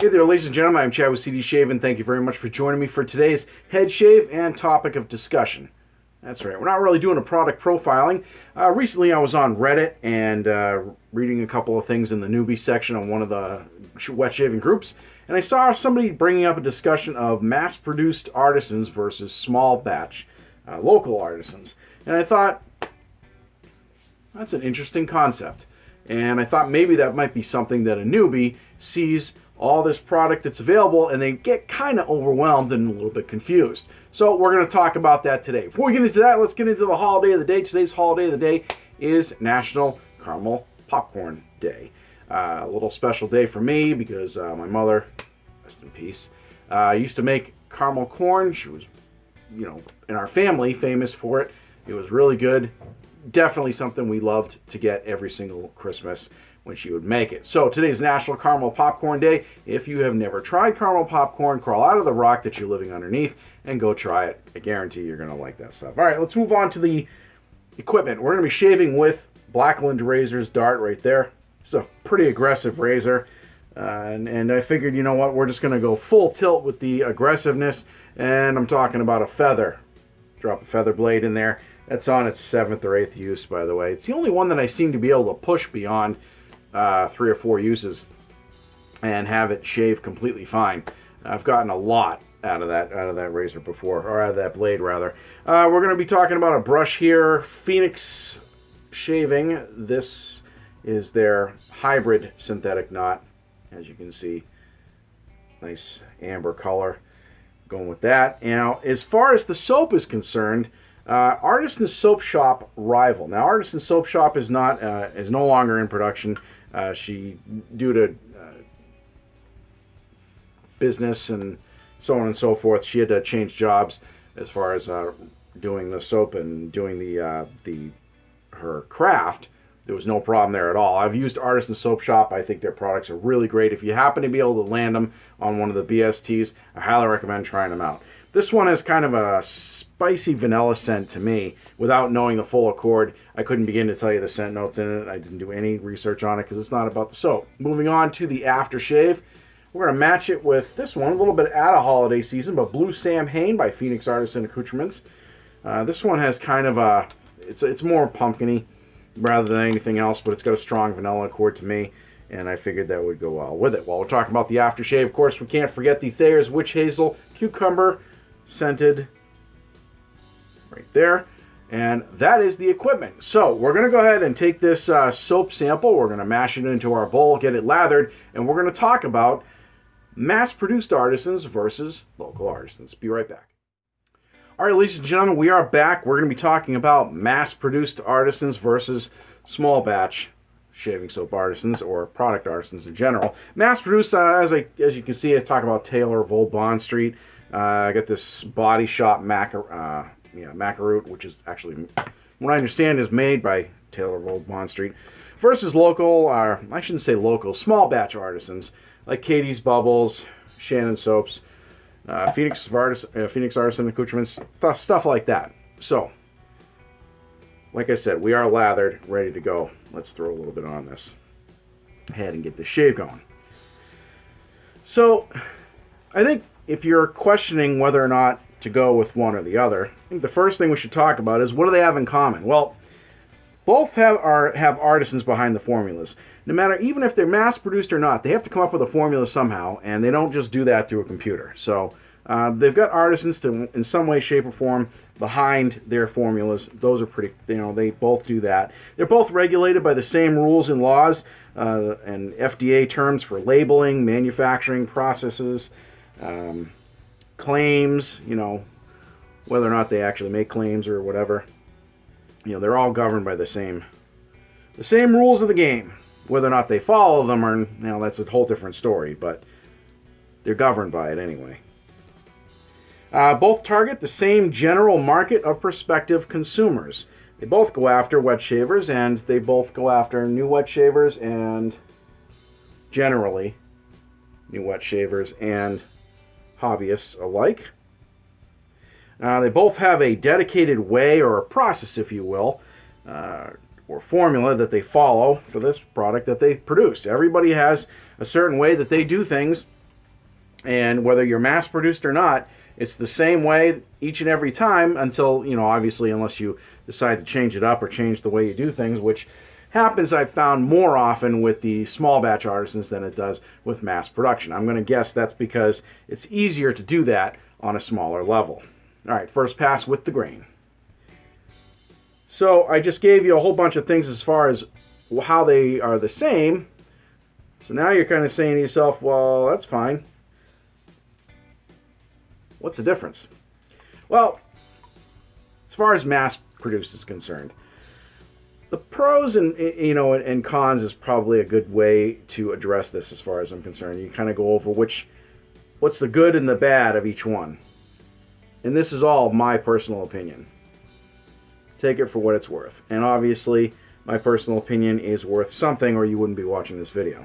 Hey there, ladies and gentlemen, I'm Chad with CD Shave, and thank you very much for joining me for today's head shave and topic of discussion. That's right, we're not really doing a product profiling. Recently I was on Reddit and reading a couple of things in the newbie section on one of the wet shaving groups, and I saw somebody bringing up a discussion of mass-produced artisans versus small batch local artisans. And I thought, that's an interesting concept. And I thought maybe that might be something that a newbie sees all this product that's available and they get kind of overwhelmed and a little bit confused. So we're going to talk about that today. Before we get into that, let's get into the holiday of the day. Today's holiday of the day is National Caramel Popcorn Day. A little special day for me because my mother, rest in peace, used to make caramel corn. She was, in our family, famous for it. It was really good. Definitely something we loved to get every single Christmas when she would make it. So today's National Caramel Popcorn Day. If you have never tried caramel popcorn, crawl out of the rock that you're living underneath and go try it. I guarantee you're going to like that stuff. All right, let's move on to the equipment. We're going to be shaving with Blackland Razor's Dart right there. It's a pretty aggressive razor. And I figured, you know what, we're just going to go full tilt with the aggressiveness. And I'm talking about a feather. Drop a feather blade in there. That's on its 7th or 8th use, by the way. It's the only one that I seem to be able to push beyond 3 or 4 uses and have it shave completely fine. I've gotten a lot out of that razor before, or out of that blade rather. We're going to be talking about a brush here, Phoenix Shaving. This is their hybrid synthetic knot, as you can see. Nice amber color going with that. Now, as far as the soap is concerned, Artisan Soap Shop Rival. Now, Artisan Soap Shop is no longer in production. Due to business and so on and so forth, she had to change jobs as far as doing the soap and doing her craft. There was no problem there at all. I've used Artisan Soap Shop. I think their products are really great. If you happen to be able to land them on one of the BSTs, I highly recommend trying them out. This one has kind of a spicy vanilla scent to me. Without knowing the full accord, I couldn't begin to tell you the scent notes in it. I didn't do any research on it because it's not about the soap. Moving on to the aftershave, we're going to match it with this one, a little bit out of holiday season, but Blue Sam Hain by Phoenix Artisan Accoutrements. This one has kind of a, it's more pumpkin-y rather than anything else, but it's got a strong vanilla accord to me, and I figured that would go well with it. While we're talking about the aftershave, of course, we can't forget the Thayer's Witch Hazel Cucumber scented right there, and that is the equipment. So we're going to go ahead and take this soap sample, we're going to mash it into our bowl, get it lathered, and we're going to talk about mass-produced artisans versus local artisans. Be right back. All right, ladies and gentlemen, we are back. We're going to be talking about mass-produced artisans versus small batch shaving soap artisans, or product artisans in general. Mass-produced, as you can see, I talk about Taylor of Old Bond Street. I got this Body Shop Macaroot, which is actually, what I understand, is made by Taylor of Old Bond Street, versus local, or I shouldn't say local, small batch artisans like Katie's Bubbles, Shannon Soaps, Phoenix Artisan Accoutrements, stuff like that. So, like I said, we are lathered, ready to go. Let's throw a little bit on this head and get the shave going. So, I think if you're questioning whether or not to go with one or the other, I think the first thing we should talk about is, what do they have in common? Well, both have artisans behind the formulas. No matter, even if they're mass-produced or not, they have to come up with a formula somehow, and they don't just do that through a computer. So they've got artisans in some way, shape, or form behind their formulas. Those are pretty, they both do that. They're both regulated by the same rules and laws and FDA terms for labeling, manufacturing processes, claims, whether or not they actually make claims or whatever. They're all governed by the same rules of the game. Whether or not they follow them, or that's a whole different story, but they're governed by it anyway. Both target the same general market of prospective consumers. They both go after wet shavers, and they both go after new wet shavers, and generally new wet shavers and hobbyists alike. They both have a dedicated way, or a process, if you will, or formula that they follow for this product that they produce. Everybody has a certain way that they do things And whether you're mass produced or not, it's the same way each and every time until, obviously, unless you decide to change it up or change the way you do things, which happens, I've found, more often with the small batch artisans than it does with mass production. I'm going to guess that's because it's easier to do that on a smaller level. All right, first pass with the grain. So I just gave you a whole bunch of things as far as how they are the same. So now you're kind of saying to yourself, well, that's fine. What's the difference? Well, as far as mass produced is concerned, the pros and cons is probably a good way to address this as far as I'm concerned. You kind of go over what's the good and the bad of each one. And this is all my personal opinion. Take it for what it's worth. And obviously, my personal opinion is worth something, or you wouldn't be watching this video.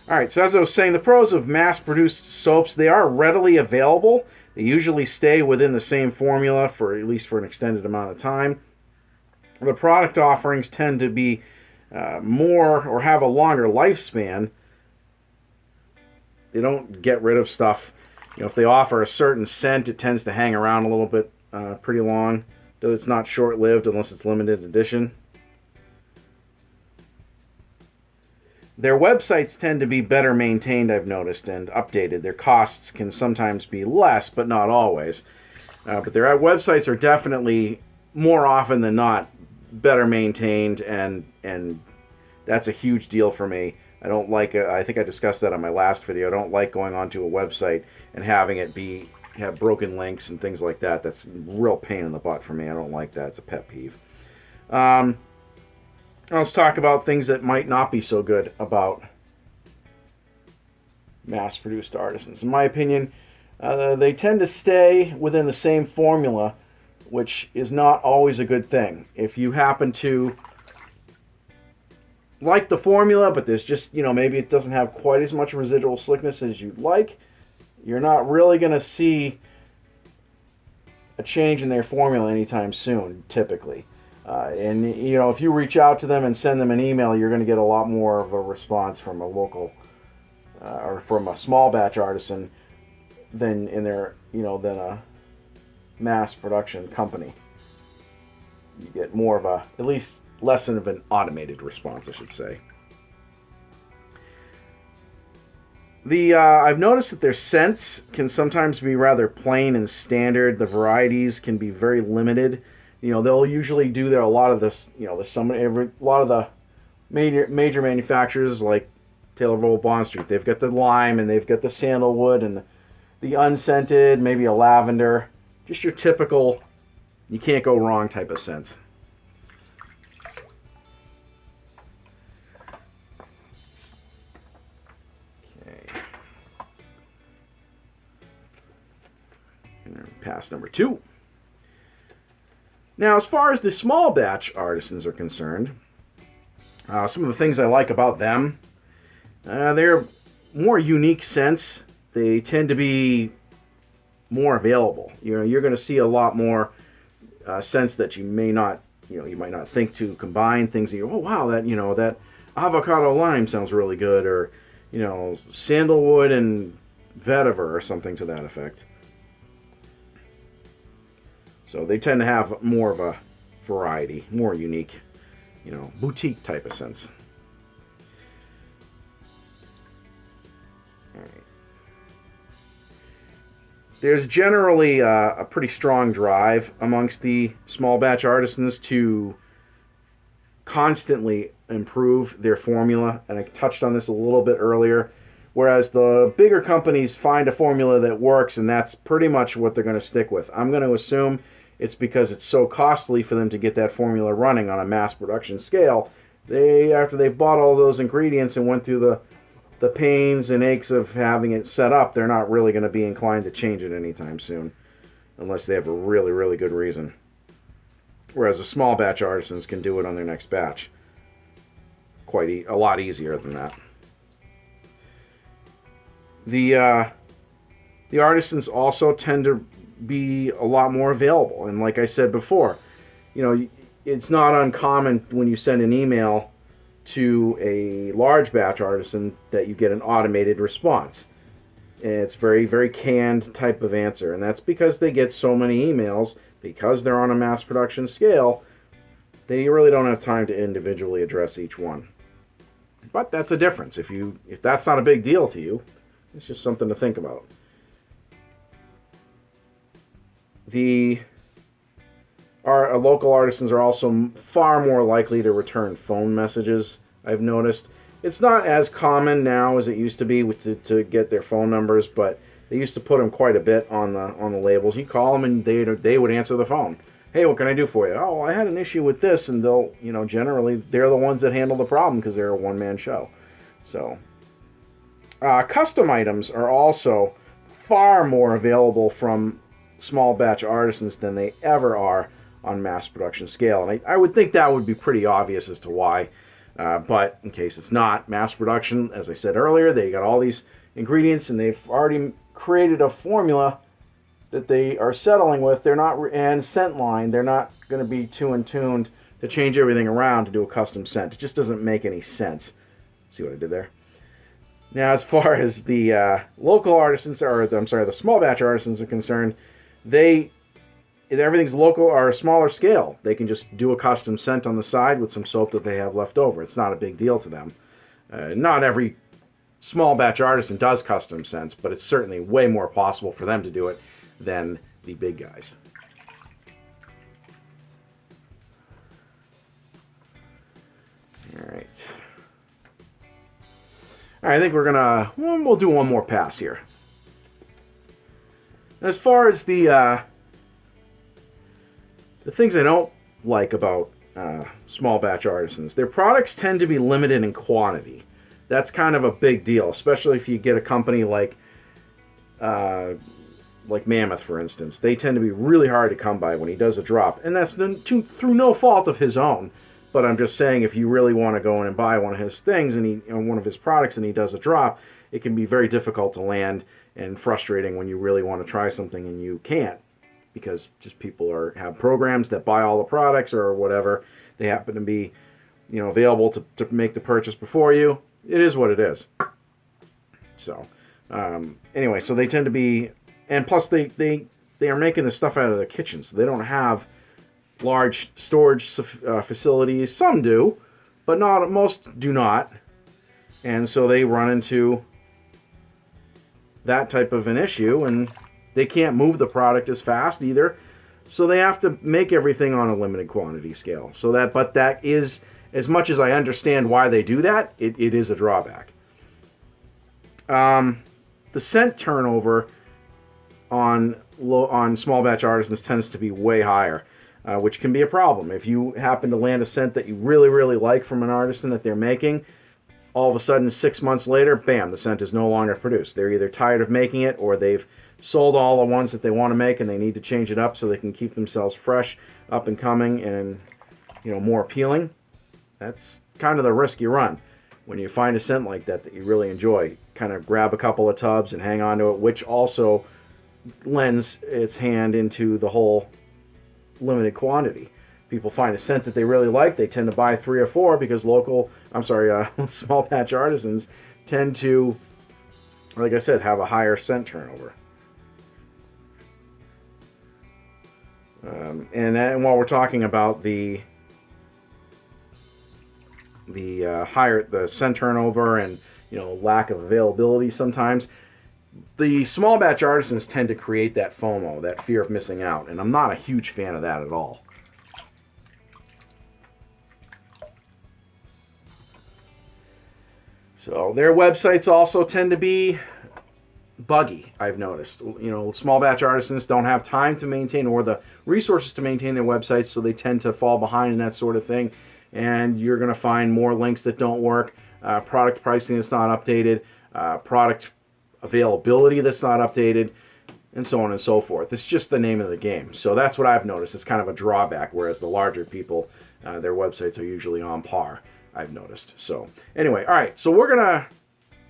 Alright, so as I was saying, the pros of mass-produced soaps, they are readily available. They usually stay within the same formula for at least for an extended amount of time. The product offerings tend to be more or have a longer lifespan. They don't get rid of stuff. If they offer a certain scent, it tends to hang around a little bit pretty long, though it's not short-lived unless it's limited edition. Their websites tend to be better maintained, I've noticed, and updated. Their costs can sometimes be less, but not always. But their websites are definitely, more often than not, better maintained, and that's a huge deal for me. I don't like it. I think I discussed that on my last video. I don't like going onto a website and having it have broken links and things like that. That's a real pain in the butt for me. I don't like that. It's a pet peeve. Let's talk about things that might not be so good about mass-produced artisans. In my opinion, they tend to stay within the same formula, which is not always a good thing. If you happen to like the formula, but there's just, maybe it doesn't have quite as much residual slickness as you'd like, you're not really going to see a change in their formula anytime soon, typically. And if you reach out to them and send them an email, you're going to get a lot more of a response from a local or from a small batch artisan than than a mass production company. You get more of at least less of an automated response, I should say. I've noticed that their scents can sometimes be rather plain and standard. The varieties can be very limited. They'll usually do a lot of this. A lot of the major manufacturers like Taylor Bond Street. They've got the lime and they've got the sandalwood and the unscented, maybe a lavender. Just your typical, you can't go wrong type of scents. Pass number 2. Now, as far as the small batch artisans are concerned, some of the things I like about them, they're more unique scents. They tend to be more available. You're going to see a lot more scents that you may not, you might not think to combine things. That oh wow, that avocado lime sounds really good, or sandalwood and vetiver or something to that effect. So they tend to have more of a variety, more unique, boutique type of scents. All right. There's generally a pretty strong drive amongst the small batch artisans to constantly improve their formula, and I touched on this a little bit earlier. Whereas the bigger companies find a formula that works, and that's pretty much what they're going to stick with. I'm going to assume it's because it's so costly for them to get that formula running on a mass production scale. After they've bought all those ingredients and went through the pains and aches of having it set up, they're not really going to be inclined to change it anytime soon, unless they have a really, really good reason. Whereas the small batch artisans can do it on their next batch a lot easier than that. The artisans also tend to be a lot more available, and like I said before, it's not uncommon when you send an email to a large batch artisan that you get an automated response. It's very, very canned type of answer, and that's because they get so many emails, because they're on a mass production scale, they really don't have time to individually address each one. But that's a difference. If that's not a big deal to you, it's just something to think about. Our local artisans are also far more likely to return phone messages, I've noticed. It's not as common now as it used to be to get their phone numbers, but they used to put them quite a bit on the labels. You call them and they would answer the phone. Hey, what can I do for you? Oh, I had an issue with this, and they'll, generally they're the ones that handle the problem because they're a one-man show. So, custom items are also far more available from small batch artisans than they ever are on mass production scale. And I would think that would be pretty obvious as to why. But in case it's not, mass production, as I said earlier, they got all these ingredients and they've already created a formula that they are settling with. They're not, and scent line, they're not going to be too in tuned to change everything around to do a custom scent. It just doesn't make any sense. See what I did there? Now, as far as the local artisans, the small batch artisans are concerned, everything's local or a smaller scale. They can just do a custom scent on the side with some soap that they have left over. It's not a big deal to them. Not every small batch artisan does custom scents, but it's certainly way more possible for them to do it than the big guys. All right. All right, I think we'll do one more pass here. As far as the things I don't like about small batch artisans, their products tend to be limited in quantity. That's kind of a big deal, especially if you get a company like Mammoth, for instance. They tend to be really hard to come by when he does a drop, and that's through no fault of his own. But I'm just saying, if you really want to go in and buy one of his things and one of his products, and he does a drop, it can be very difficult to land and frustrating when you really want to try something and you can't, because just people have programs that buy all the products or whatever. They happen to be, available to make the purchase before you. It is what it is. So, anyway, so they tend to be, and plus they are making this stuff out of the kitchen, so they don't have large storage facilities. Some do, but most do not. And so they run into that type of an issue, and they can't move the product as fast either. So they have to make everything on a limited quantity scale. But that is, as much as I understand why they do that, it is a drawback. The scent turnover on small batch artisans tends to be way higher, which can be a problem. If you happen to land a scent that you really, really like from an artisan that they're making, all of a sudden 6 months later, bam, the scent is no longer produced. They're either tired of making it, or they've sold all the ones that they want to make and they need to change it up so they can keep themselves fresh, up and coming, and more appealing. That's kind of the risk you run when you find a scent like that you really enjoy. Kind of grab a couple of tubs and hang on to it, which also lends its hand into the whole limited quantity. People find a scent that they really like, they tend to buy 3 or 4 because small batch artisans tend to, like I said, have a higher scent turnover. And while we're talking about the scent turnover and lack of availability, sometimes the small batch artisans tend to create that FOMO, that fear of missing out, and I'm not a huge fan of that at all. So their websites also tend to be buggy, I've noticed. Small batch artisans don't have time to maintain or the resources to maintain their websites, so they tend to fall behind in that sort of thing. And you're going to find more links that don't work, product pricing that's not updated, product availability that's not updated, and so on and so forth. It's just the name of the game. So that's what I've noticed. It's kind of a drawback, whereas the larger people, their websites are usually on par, I've noticed. So anyway, all right, so we're going to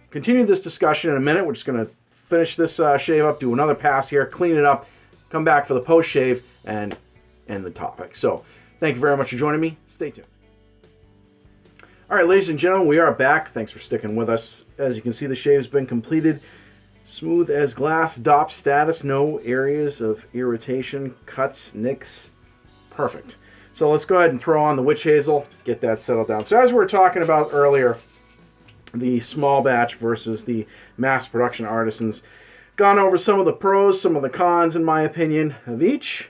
continue this discussion in a minute. We're just going to finish this shave up, do another pass here, clean it up, come back for the post shave, and end the topic. So thank you very much for joining me. Stay tuned. All right, ladies and gentlemen, we are back. Thanks for sticking with us. As you can see, the shave's been completed. Smooth as glass, DOP status, no areas of irritation, cuts, nicks. Perfect. So let's go ahead and throw on the witch hazel, get that settled down. So as we were talking about earlier, the small batch versus the mass production artisans, gone over some of the pros, some of the cons, in my opinion, of each.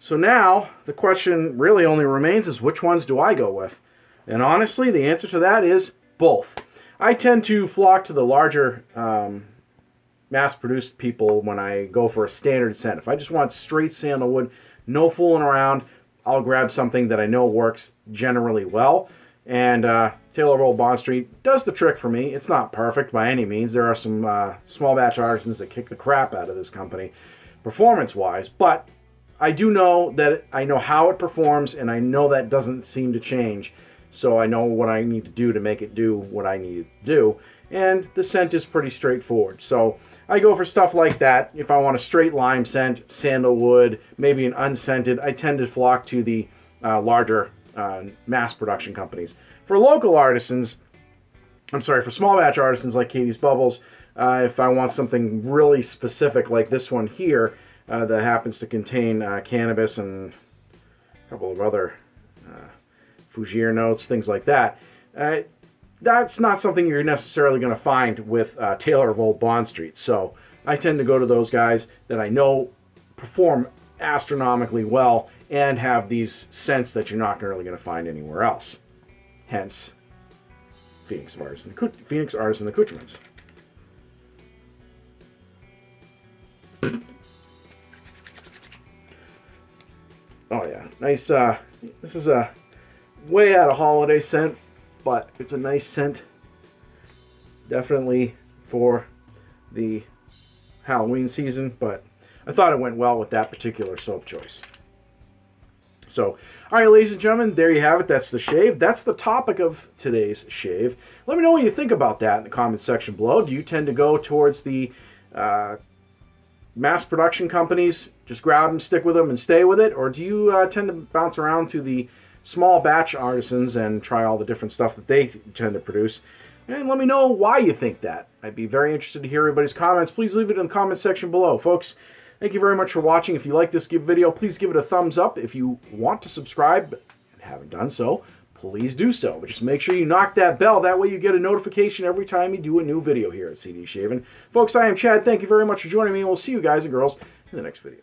So now the question really only remains is which ones do I go with? And honestly, the answer to that is both. I tend to flock to the larger mass-produced people when I go for a standard scent. If I just want straight sandalwood, no fooling around, I'll grab something that I know works generally well. And Taylor Roll Bond Street does the trick for me. It's not perfect by any means. There are some small batch artisans that kick the crap out of this company performance-wise, but I do know that I know how it performs, and I know that doesn't seem to change. So I know what I need to do to make it do what I need to do. And the scent is pretty straightforward. So I go for stuff like that. If I want a straight lime scent, sandalwood, maybe an unscented, I tend to flock to the larger mass production companies. For local artisans, for small batch artisans like Katie's Bubbles, if I want something really specific like this one here that happens to contain cannabis and a couple of other Fougere notes, things like that, that's not something you're necessarily going to find with Taylor Roll Bond Street. So I tend to go to those guys that I know perform astronomically well and have these scents that you're not really going to find anywhere else. Hence, Phoenix Artisan Accoutrements. Oh yeah, nice. This is a way out of holiday scent, but it's a nice scent. Definitely for the Halloween season, but I thought it went well with that particular soap choice. So, all right, ladies and gentlemen, there you have it. That's the shave. That's the topic of today's shave. Let me know what you think about that in the comment section below. Do you tend to go towards the mass production companies, just grab them, stick with them, and stay with it? Or do you tend to bounce around to the small batch artisans and try all the different stuff that they tend to produce? And let me know why you think that. I'd be very interested to hear everybody's comments. Please leave it in the comment section below. Folks, thank you very much for watching. If you like this video, please give it a thumbs up. If you want to subscribe and haven't done so, please do so. But just make sure you knock that bell. That way you get a notification every time you do a new video here at CD Shaving. Folks, I am Chad. Thank you very much for joining me, and we'll see you guys and girls in the next video.